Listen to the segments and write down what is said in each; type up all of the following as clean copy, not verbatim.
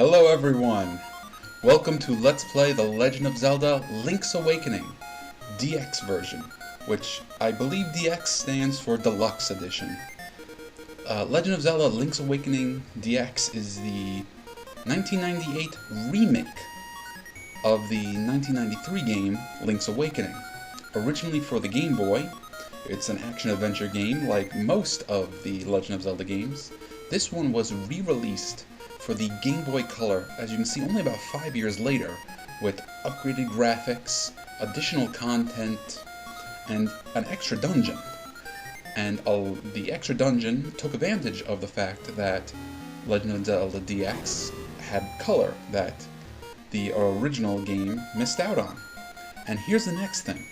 Hello everyone! Welcome to Let's Play The Legend of Zelda Link's Awakening DX version, which I believe DX stands for Deluxe Edition. Legend of Zelda Link's Awakening DX is the 1998 remake of the 1993 game Link's Awakening. Originally for the Game Boy, it's an action-adventure game like most of the Legend of Zelda games. This one was re-released for the Game Boy Color, as you can see, only about 5 years later, with upgraded graphics, additional content, and an extra dungeon. And the extra dungeon took advantage of the fact that Legend of Zelda DX had color that the original game missed out on. And here's the next thing.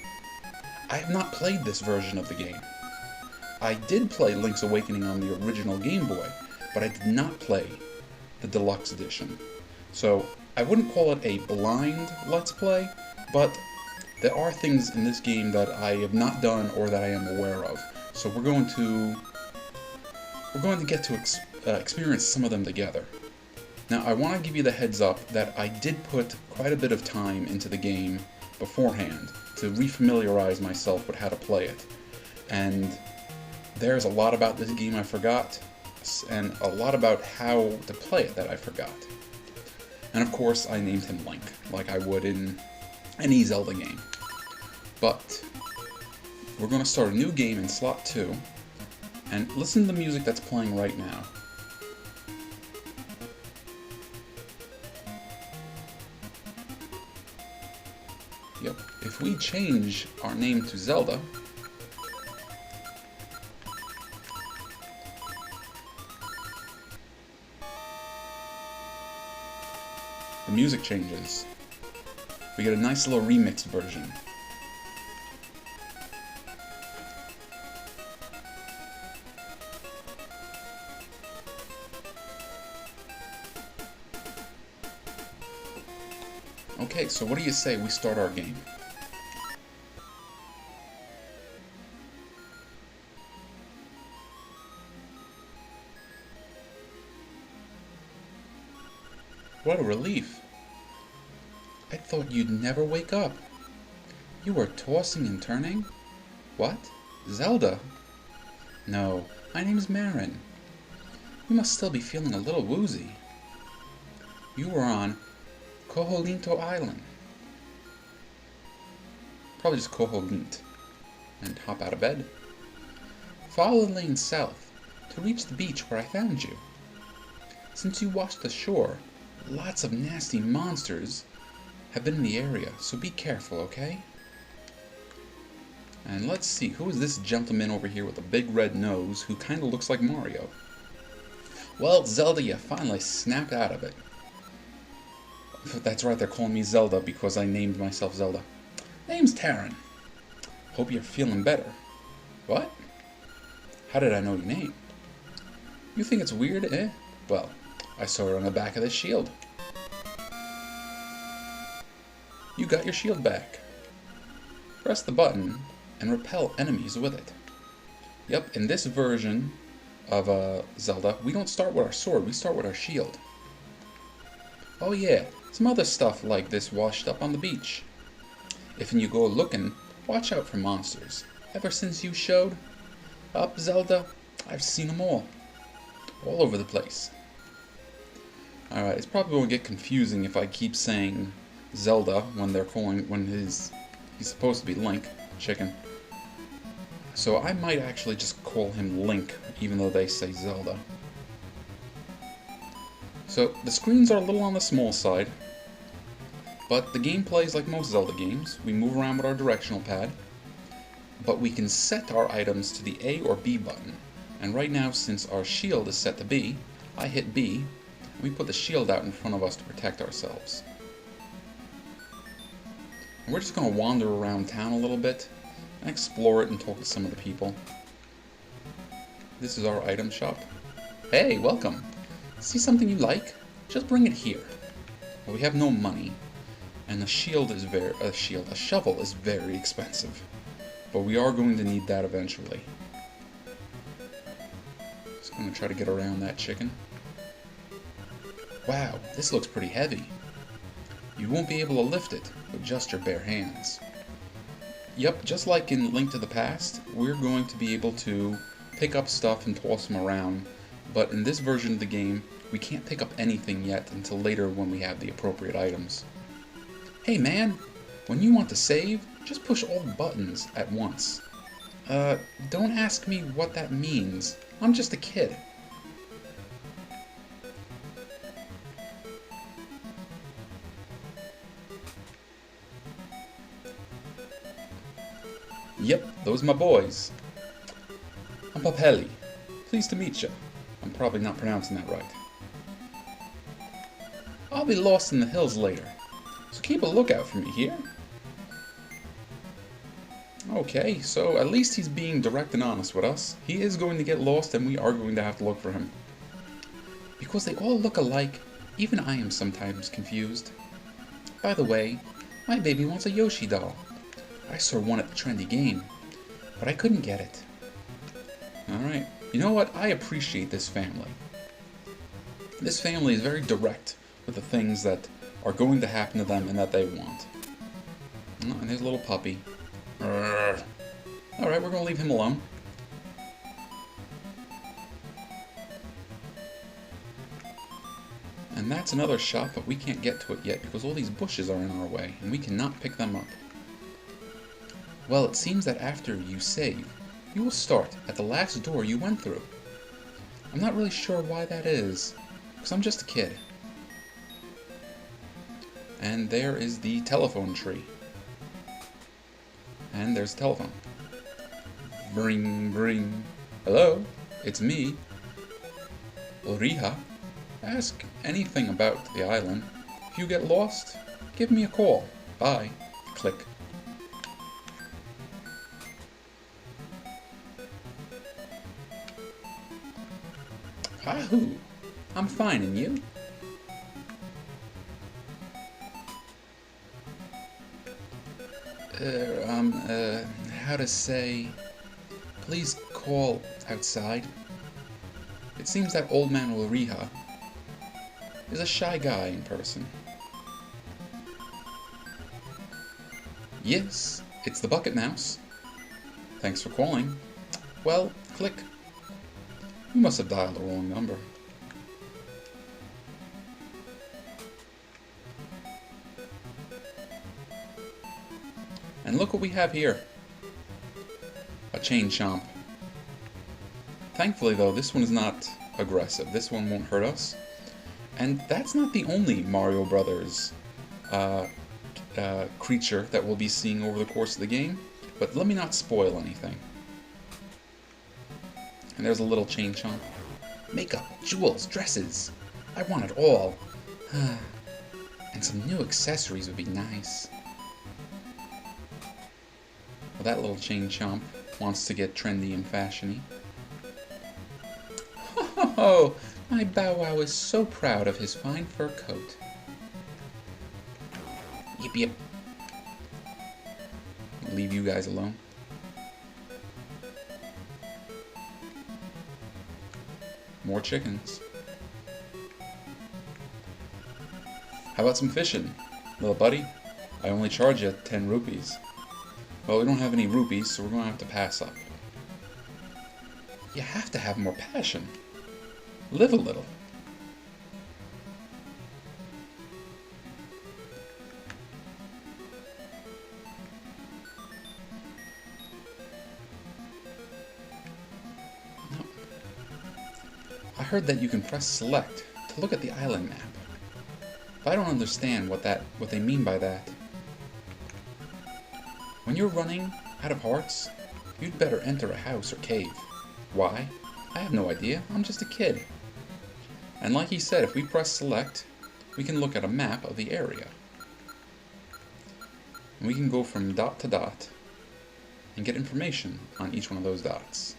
I have not played this version of the game. I did play Link's Awakening on the original Game Boy, but I did not play the Deluxe Edition. So I wouldn't call it a blind Let's Play, but there are things in this game that I have not done or that I am aware of. So we're going to get to experience some of them together. Now I want to give you the heads up that I did put quite a bit of time into the game beforehand to refamiliarize myself with how to play it. And there's a lot about this game I forgot, and a lot about how to play it that I forgot. And of course I named him Link, like I would in any Zelda game. But we're going to start a new game in slot 2, and listen to the music that's playing right now. Yep, if we change our name to Zelda, the music changes. We get a nice little remix version. Okay, so what do you say we start our game? What a relief. I thought you'd never wake up. You were tossing and turning? What? Zelda? No, my name's Marin. You must still be feeling a little woozy. You were on Koholinto Island. Probably just Koholint. And hop out of bed. Follow the lane south to reach the beach where I found you. Since you washed ashore, lots of nasty monsters have been in the area, so be careful, okay? And let's see, who is this gentleman over here with a big red nose who kind of looks like Mario? Well, Zelda, you finally snapped out of it. That's right, they're calling me Zelda because I named myself Zelda. Name's Taran. Hope you're feeling better. What? How did I know your name? You think it's weird, eh? Well, I saw it on the back of this shield. You got your shield back. Press the button and repel enemies with it. Yep, in this version of Zelda, we don't start with our sword, we start with our shield. Oh yeah, some other stuff like this washed up on the beach. If you go looking, watch out for monsters. Ever since you showed up, Zelda, I've seen them all over the place. Alright, it's probably going to get confusing if I keep saying Zelda when he's supposed to be Link, chicken. So I might actually just call him Link, even though they say Zelda. So the screens are a little on the small side, but the gameplay is like most Zelda games. We move around with our directional pad, but we can set our items to the A or B button. And right now, since our shield is set to B, I hit B, and we put the shield out in front of us to protect ourselves. And we're just going to wander around town a little bit, and explore it and talk to some of the people. This is our item shop. Hey, welcome! See something you like? Just bring it here. Well, we have no money, and a shovel is very expensive. But we are going to need that eventually. Just going to try to get around that chicken. Wow, this looks pretty heavy. You won't be able to lift it with just your bare hands. Yep, just like in Link to the Past, we're going to be able to pick up stuff and toss them around, but in this version of the game, we can't pick up anything yet until later when we have the appropriate items. Hey man, when you want to save, just push all the buttons at once. Don't ask me what that means. I'm just a kid. Yep, those are my boys. I'm Papelli. Pleased to meet you. I'm probably not pronouncing that right. I'll be lost in the hills later, so keep a lookout for me here. Okay, so at least he's being direct and honest with us. He is going to get lost and we are going to have to look for him. Because they all look alike, even I am sometimes confused. By the way, my baby wants a Yoshi doll. I saw one at the trendy game, but I couldn't get it. Alright, you know what? I appreciate this family. This family is very direct with the things that are going to happen to them and that they want. Oh, and there's a little puppy. Alright, we're going to leave him alone. And that's another shop, but we can't get to it yet because all these bushes are in our way, and we cannot pick them up. Well, it seems that after you save, you will start at the last door you went through. I'm not really sure why that is, because I'm just a kid. And there is the telephone tree. And there's the telephone. Bring, bring. Hello, it's me, Ulriha. Ask anything about the island. If you get lost, give me a call. Bye. Click. Ahoo! I'm fine, and you? How to say... Please call outside. It seems that old man Ulriha is a shy guy in person. Yes, it's the Bucket Mouse. Thanks for calling. Well, click. You must have dialed the wrong number. And look what we have here. A chain chomp. Thankfully though, this one is not aggressive. This one won't hurt us. And that's not the only Mario Brothers creature that we'll be seeing over the course of the game. But let me not spoil anything. And there's a little chain chomp. Makeup, jewels, dresses. I want it all. And some new accessories would be nice. Well, that little chain chomp wants to get trendy and fashiony. Oh, my Bow Wow is so proud of his fine fur coat. Yip yip. Leave you guys alone. More chickens. How about some fishing? Little buddy, I only charge you 10 rupees. Well, we don't have any rupees, so we're going to have to pass up. You have to have more passion. Live a little. No. I heard that you can press select to look at the island map. But I don't understand what they mean by that. When you're running out of hearts, you'd better enter a house or cave. Why? I have no idea. I'm just a kid. And like he said, if we press select, we can look at a map of the area. And we can go from dot to dot and get information on each one of those dots.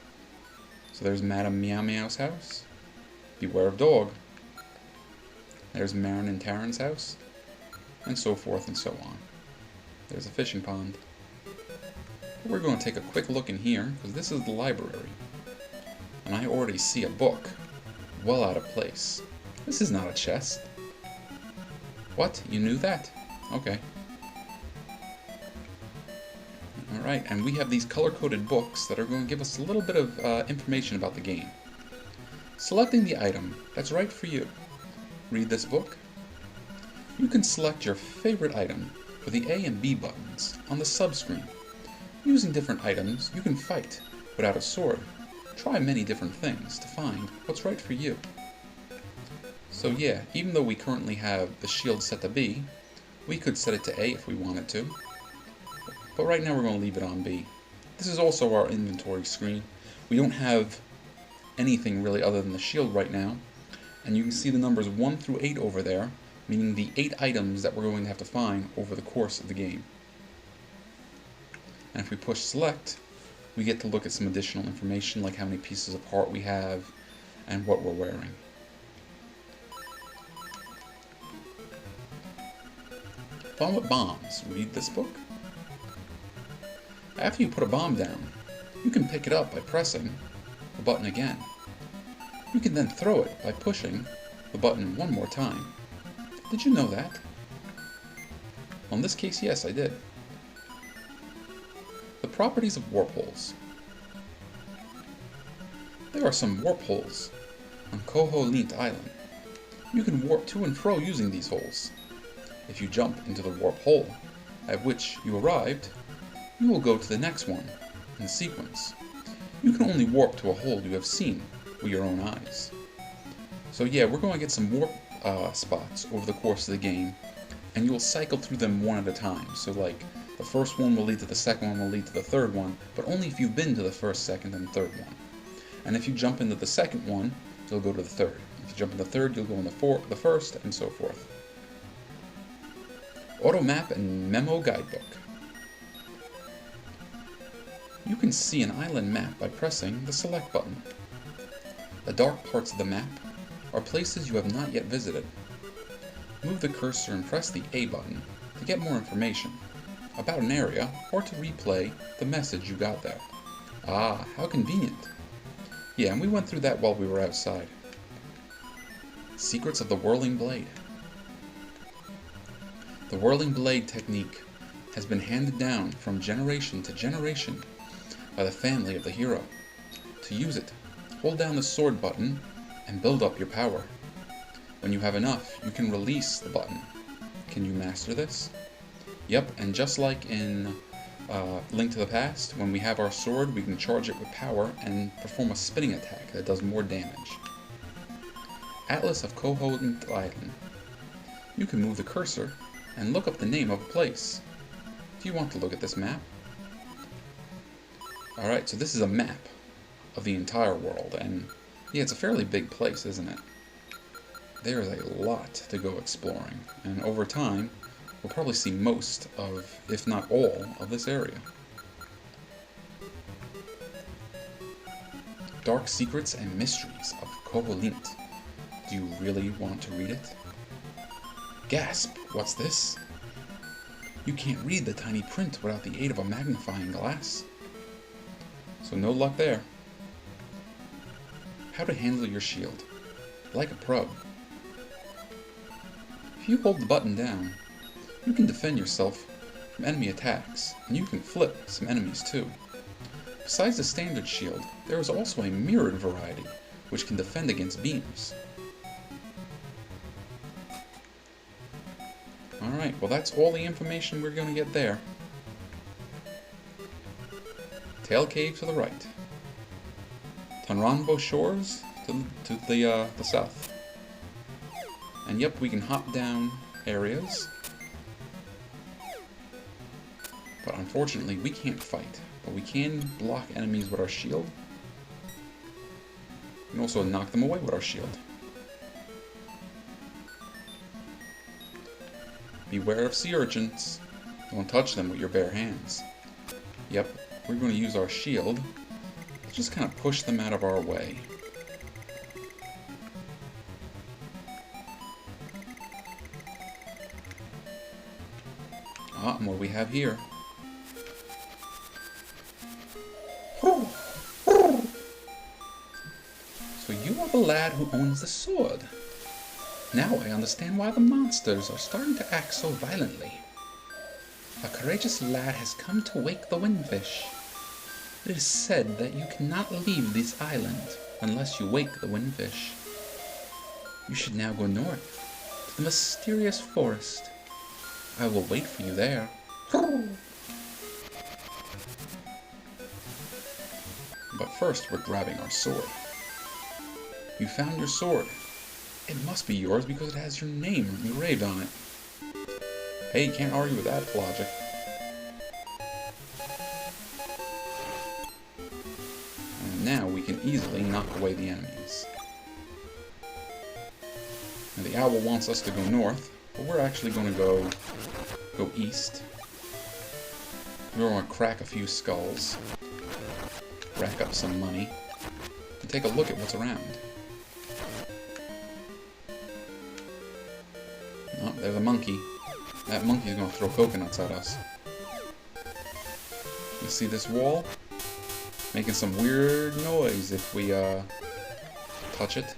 So there's Madame Meow Meow's house. Beware of dog. There's Marin and Taran's house. And so forth and so on. There's a fishing pond. We're going to take a quick look in here, because this is the library. And I already see a book. Well out of place. This is not a chest. What? You knew that? Okay. Alright, and we have these color-coded books that are going to give us a little bit of information about the game. Selecting the item that's right for you. Read this book. You can select your favorite item with the A and B buttons on the sub-screen. Using different items, you can fight without a sword. Try many different things to find what's right for you. So yeah, even though we currently have the shield set to B, we could set it to A if we wanted to. But right now we're going to leave it on B. This is also our inventory screen. We don't have anything really other than the shield right now. And you can see the numbers 1 through 8 over there, meaning the 8 items that we're going to have to find over the course of the game. And if we push select, we get to look at some additional information like how many pieces of part we have and what we're wearing. Bomb with bombs. Read this book. After you put a bomb down, you can pick it up by pressing the button again. You can then throw it by pushing the button one more time. Did you know that? Well, in this case, yes, I did. The properties of warp holes. There are some warp holes on Koholint Island. You can warp to and fro using these holes. If you jump into the warp hole at which you arrived, you will go to the next one in the sequence. You can only warp to a hole you have seen with your own eyes. So yeah, we're going to get some warp spots over the course of the game, and you will cycle through them one at a time. So like, the first one will lead to the second one, will lead to the third one, but only if you've been to the first, second, and third one. And if you jump into the second one, you'll go to the third. If you jump in the third, you'll go in the first, and so forth. Auto map and memo guidebook. You can see an island map by pressing the select button. The dark parts of the map are places you have not yet visited. Move the cursor and press the A button to get more information about an area or to replay the message you got there. Ah, how convenient. Yeah, and we went through that while we were outside. Secrets of the Whirling Blade. The Whirling Blade technique has been handed down from generation to generation by the family of the hero. To use it, hold down the sword button and build up your power. When you have enough, you can release the button. Can you master this? Yep, and just like in Link to the Past, when we have our sword, we can charge it with power and perform a spinning attack that does more damage. Atlas of Koholint Island. You can move the cursor and look up the name of a place. Do you want to look at this map? Alright, so this is a map of the entire world, and yeah, it's a fairly big place, isn't it? There is a lot to go exploring, and over time, we'll probably see most of, if not all, of this area. Dark Secrets and Mysteries of Koholint. Do you really want to read it? Gasp! What's this? You can't read the tiny print without the aid of a magnifying glass. So no luck there. How to handle your shield. Like a pro. If you hold the button down, you can defend yourself from enemy attacks, and you can flip some enemies too. Besides the standard shield, there is also a mirrored variety, which can defend against beams. Alright, well that's all the information we're going to get there. Tail Cave to the right. Tonranbo Shores to the south. And yep, we can hop down areas. But unfortunately, we can't fight. But we can block enemies with our shield. We can also knock them away with our shield. Beware of sea urchins. Don't touch them with your bare hands. Yep, we're going to use our shield to just kind of push them out of our way. Ah, and what we have here. So you are the lad who owns the sword. Now I understand why the monsters are starting to act so violently. A courageous lad has come to wake the windfish. It is said that you cannot leave this island unless you wake the windfish. You should now go north, to the mysterious forest. I will wait for you there. But first, we're grabbing our sword. You found your sword. It must be yours because it has your name engraved on it. Hey, you can't argue with that logic. And now we can easily knock away the enemies. Now the owl wants us to go north, but we're actually going to go east. We're going to crack a few skulls, rack up some money, and take a look at what's around. Oh, there's a monkey. That monkey's going to throw coconuts at us. You see this wall? Making some weird noise if we touch it.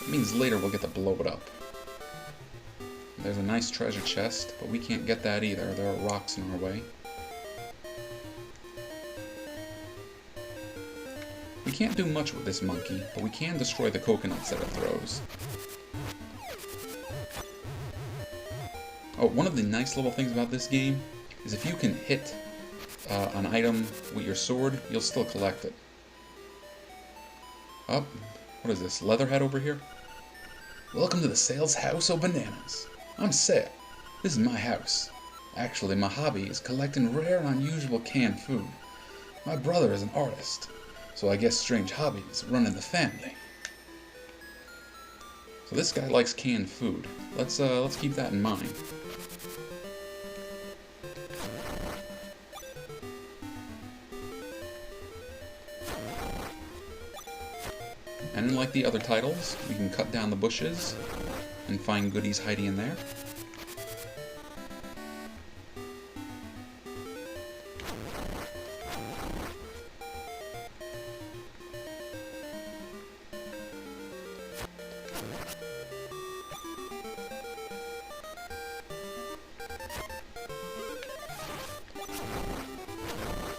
It means later we'll get to blow it up. There's a nice treasure chest, but we can't get that either. There are rocks in our way. We can't do much with this monkey, but we can destroy the coconuts that it throws. Oh, one of the nice little things about this game is if you can hit an item with your sword, you'll still collect it. Oh, what is this? Leatherhead over here? Welcome to the sales house of bananas. I'm Seth. This is my house. Actually, my hobby is collecting rare and unusual canned food. My brother is an artist, so I guess strange hobbies run in the family. So this guy likes canned food. Let's keep that in mind. And unlike the other titles, we can cut down the bushes and find goodies hiding in there.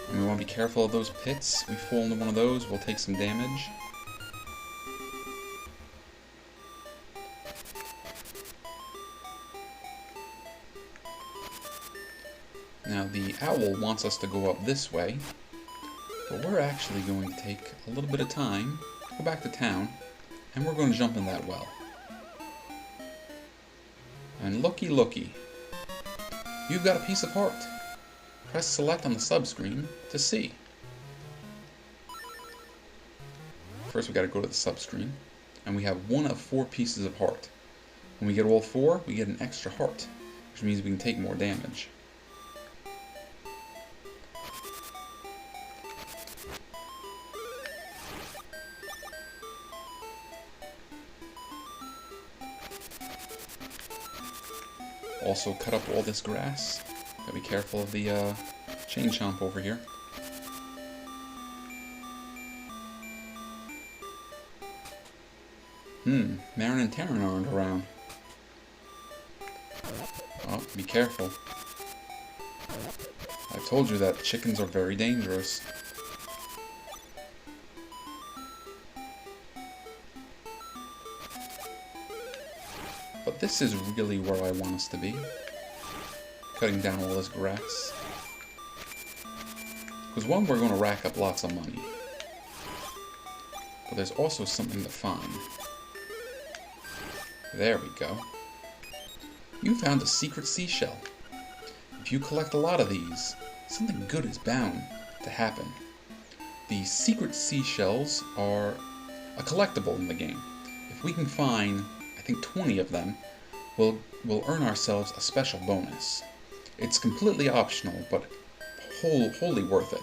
And we want to be careful of those pits. We fall into one of those, we'll take some damage. Now the owl wants us to go up this way, but we're actually going to take a little bit of time, go back to town, and we're going to jump in that well. And looky looky, you've got a piece of heart. Press select on the sub-screen to see. First we got to go to the sub-screen, and we have one of 4 pieces of heart. When we get all 4, we get an extra heart, which means we can take more damage. Also cut up all this grass. Gotta be careful of the chain chomp over here. Marin and Taryn aren't around. Oh, be careful. I told you that chickens are very dangerous. But this is really where I want us to be. Cutting down all this grass. Because one, we're going to rack up lots of money. But there's also something to find. There we go. You found a secret seashell. If you collect a lot of these, something good is bound to happen. The secret seashells are a collectible in the game. If we can find, I think 20 of them, we'll earn ourselves a special bonus. It's completely optional, but wholly worth it.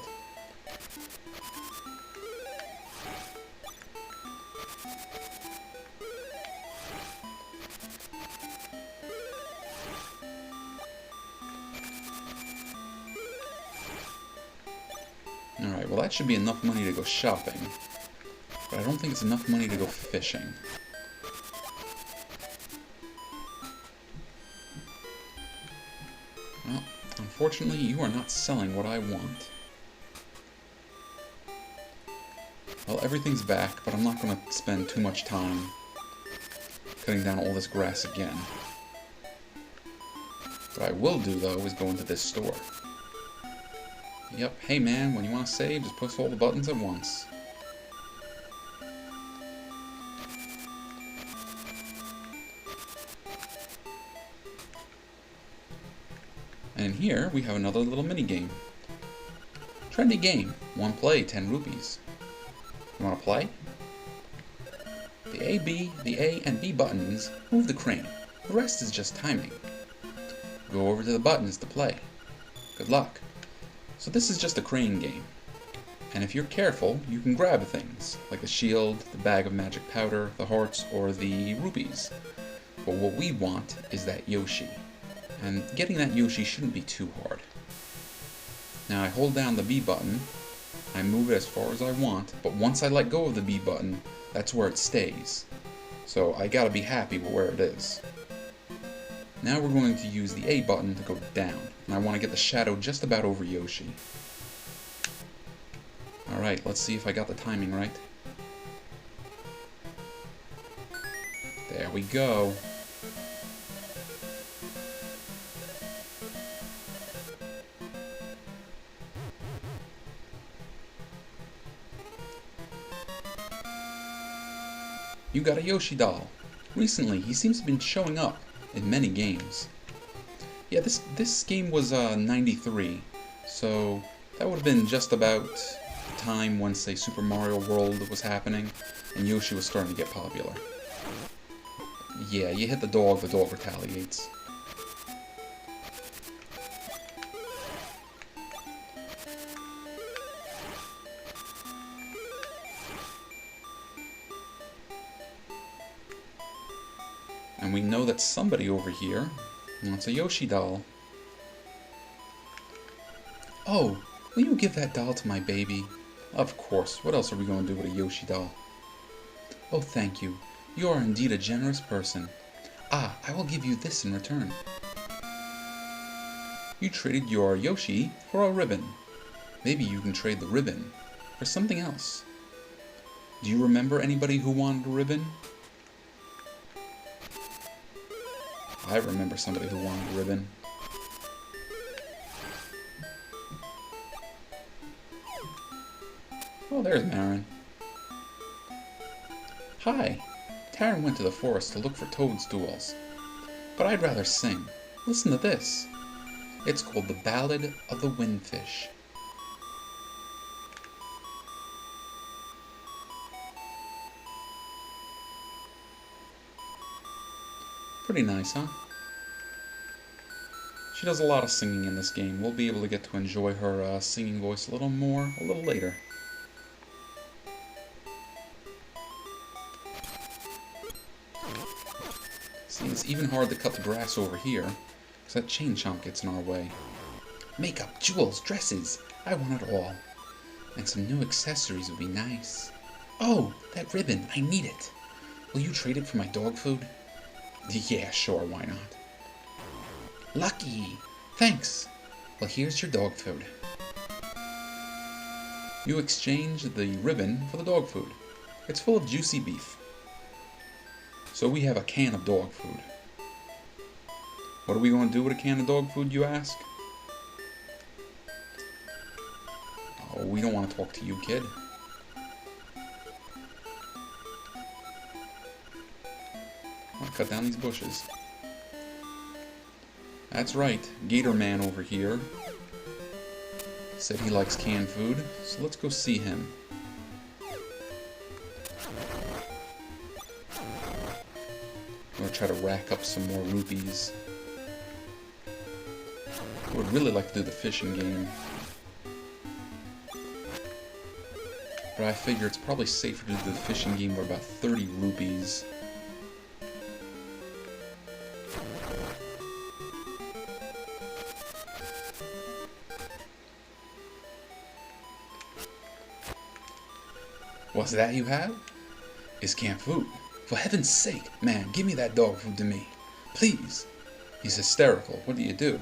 Alright, well that should be enough money to go shopping, but I don't think it's enough money to go fishing. Unfortunately, you are not selling what I want. Well, everything's back, but I'm not going to spend too much time cutting down all this grass again. What I will do, though, is go into this store. Yep, hey man, when you want to save, just push all the buttons at once. And in here, we have another little mini-game. Trendy game. One play, 10 rupees. You want to play? The A and B buttons move the crane. The rest is just timing. Go over to the buttons to play. Good luck. So this is just a crane game. And if you're careful, you can grab things, like the shield, the bag of magic powder, the hearts, or the rupees. But what we want is that Yoshi. And getting that Yoshi shouldn't be too hard. Now I hold down the B button, I move it as far as I want, but once I let go of the B button, that's where it stays. So I gotta be happy with where it is. Now we're going to use the A button to go down, and I want to get the shadow just about over Yoshi. Alright, let's see if I got the timing right. There we go. You got a Yoshi doll. Recently, he seems to have been showing up in many games. Yeah, this game was 93, so that would have been just about the time when, say, Super Mario World was happening, and Yoshi was starting to get popular. Yeah, you hit the dog retaliates. And we know that somebody over here wants a Yoshi doll. Oh, will you give that doll to my baby? Of course, what else are we going to do with a Yoshi doll? Oh, thank you. You are indeed a generous person. Ah, I will give you this in return. You traded your Yoshi for a ribbon. Maybe you can trade the ribbon for something else. Do you remember anybody who wanted a ribbon? I remember somebody who wanted a ribbon. Oh, there's Marin. Hi. Taran went to the forest to look for toadstools. But I'd rather sing. Listen to this. It's called The Ballad of the Windfish. Pretty nice, huh? She does a lot of singing in this game. We'll be able to get to enjoy her singing voice a little more a little later. See, it's even hard to cut the grass over here, because that chain chomp gets in our way. Makeup, jewels, dresses, I want it all. And some new accessories would be nice. Oh, that ribbon, I need it. Will you trade it for my dog food? Yeah, sure, why not? Lucky! Thanks! Well, here's your dog food. You exchange the ribbon for the dog food. It's full of juicy beef. So we have a can of dog food. What are we going to do with a can of dog food, you ask? Oh, we don't want to talk to you, kid. I'll cut down these bushes. That's right, Gator Man over here said he likes canned food, so let's go see him. I'm gonna try to rack up some more rupees. I would really like to do the fishing game, but I figure it's probably safer to do the fishing game for about 30 rupees. What's that you have? It's canned food. For heaven's sake, man, give me that dog food to me. Please. He's hysterical. What do you do?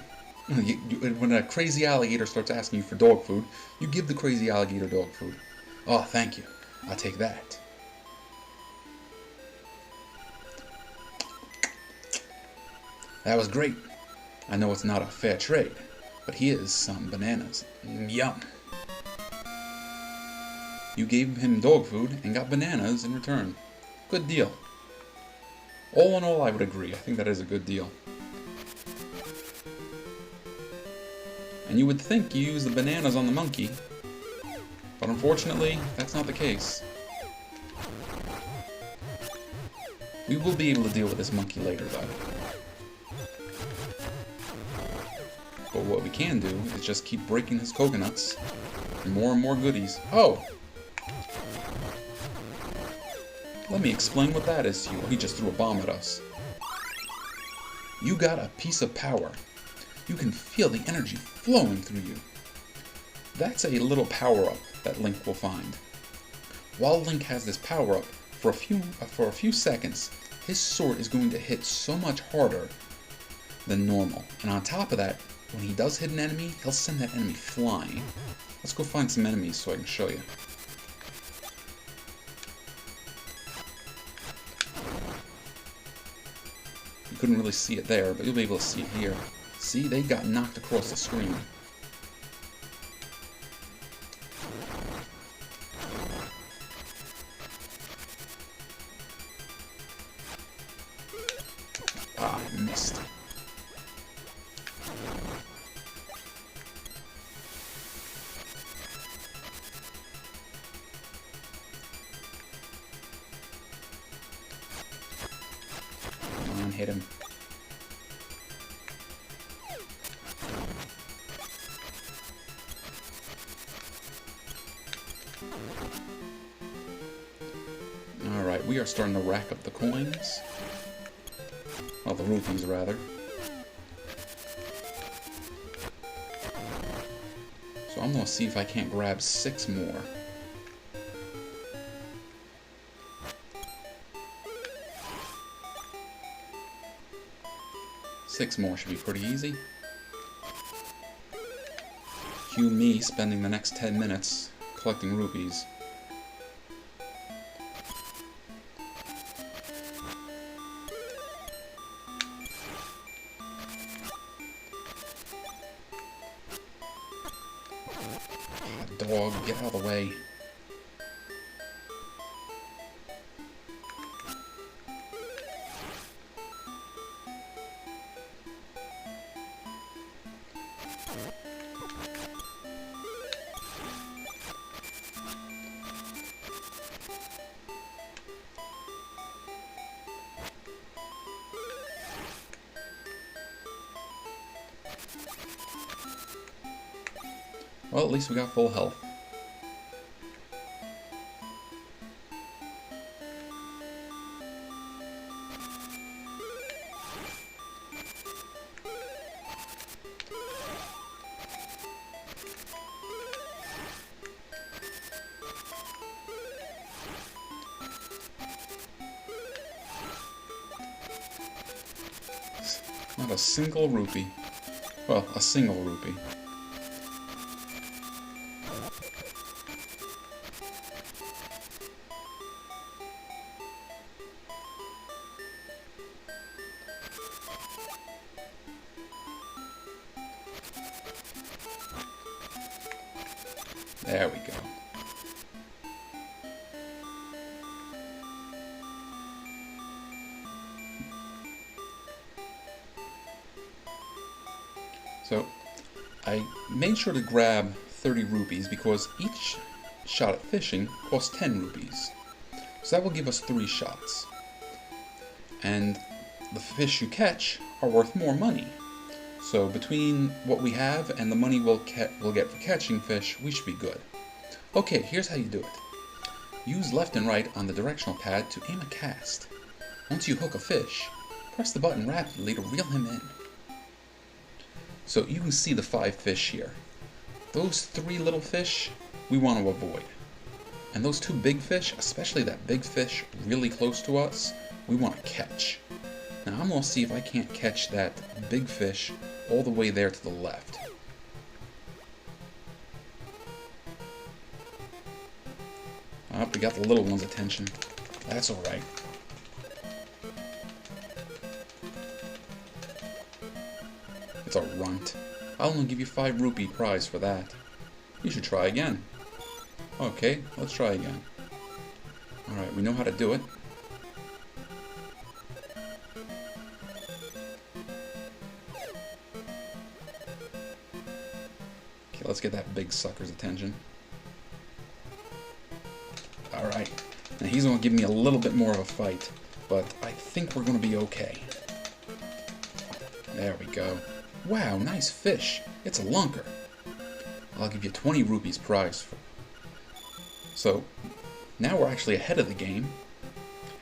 When a crazy alligator starts asking you for dog food, you give the crazy alligator dog food. Oh, thank you. I'll take that. That was great. I know it's not a fair trade, but here's some bananas. Yum. You gave him dog food and got bananas in return. Good deal. All in all, I would agree. I think that is a good deal. And you would think you use the bananas on the monkey, but unfortunately, that's not the case. We will be able to deal with this monkey later, though. But what we can do is just keep breaking his coconuts for more and more goodies. Oh! Let me explain what that is to you. He just threw a bomb at us. You got a piece of power. You can feel the energy flowing through you. That's a little power-up that Link will find. While Link has this power-up, for a few seconds, his sword is going to hit so much harder than normal. And on top of that, when he does hit an enemy, he'll send that enemy flying. Let's go find some enemies so I can show you. You couldn't really see it there, but you'll be able to see it here. See, they got knocked across the screen. Ah, I missed. Come on, hit him. Alright, we are starting to rack up the coins. Well, the rupees, rather. So I'm gonna see if I can't grab 6 more. Six more should be pretty easy. Cue me spending the next 10 minutes collecting rupees. Dog, get out of the way. Well, at least we got full health. Not a single rupee. Well, a single rupee. There we go. So, I made sure to grab 30 rupees because each shot at fishing costs 10 rupees. So that will give us 3 shots. And the fish you catch are worth more money. So between what we have and the money we'll get for catching fish, we should be good. Okay, here's how you do it. Use left and right on the directional pad to aim a cast. Once you hook a fish, press the button rapidly to reel him in. So you can see the 5 fish here. Those 3 little fish we want to avoid. And those 2 big fish, especially that big fish really close to us, we want to catch. Now I'm going to see if I can't catch that big fish all the way there to the left. Oh, we got the little one's attention. That's alright. It's a runt. I'll only give you 5 rupee prize for that. You should try again. Okay, let's try again. Alright, we know how to do it. Okay, let's get that big sucker's attention. Alright, now he's going to give me a little bit more of a fight, but I think we're going to be okay. There we go. Wow, nice fish. It's a lunker. I'll give you 20 rupees prize for. So, now we're actually ahead of the game,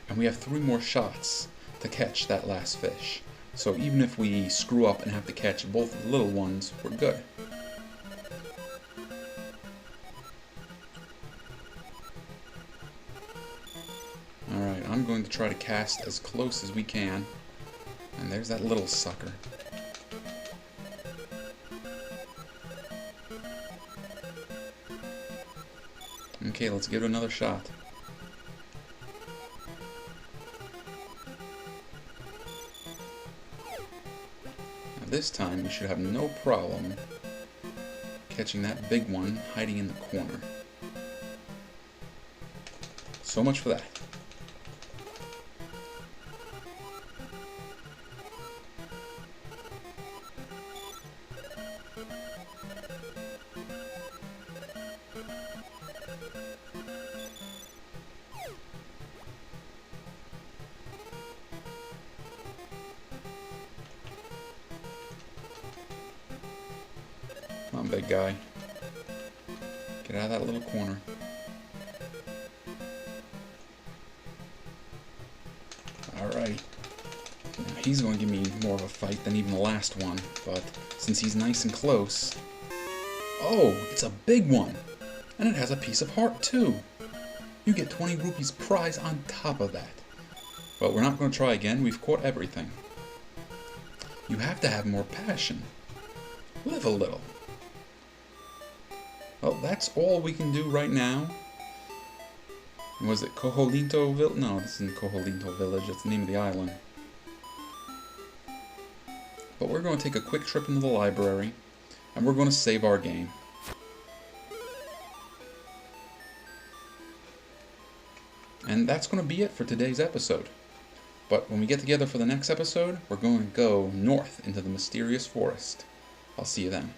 and we have 3 more shots to catch that last fish. So even if we screw up and have to catch both of the little ones, we're good. Alright, I'm going to try to cast as close as we can. And there's that little sucker. Okay, let's give it another shot. Now this time we should have no problem catching that big one hiding in the corner. So much for that. Come on, big guy. Get out of that little corner. Alright. Now he's going to give me more of a fight than even the last one, but since he's nice and close... Oh, it's a big one! And it has a piece of heart, too! You get 20 rupees prize on top of that. But we're not going to try again. We've caught everything. You have to have more passion. Live a little. Well, that's all we can do right now. Was it Cojolinto Village? No, this isn't Cojolinto Village. It's the name of the island. But we're going to take a quick trip into the library, and we're going to save our game. And that's going to be it for today's episode. But when we get together for the next episode, we're going to go north into the mysterious forest. I'll see you then.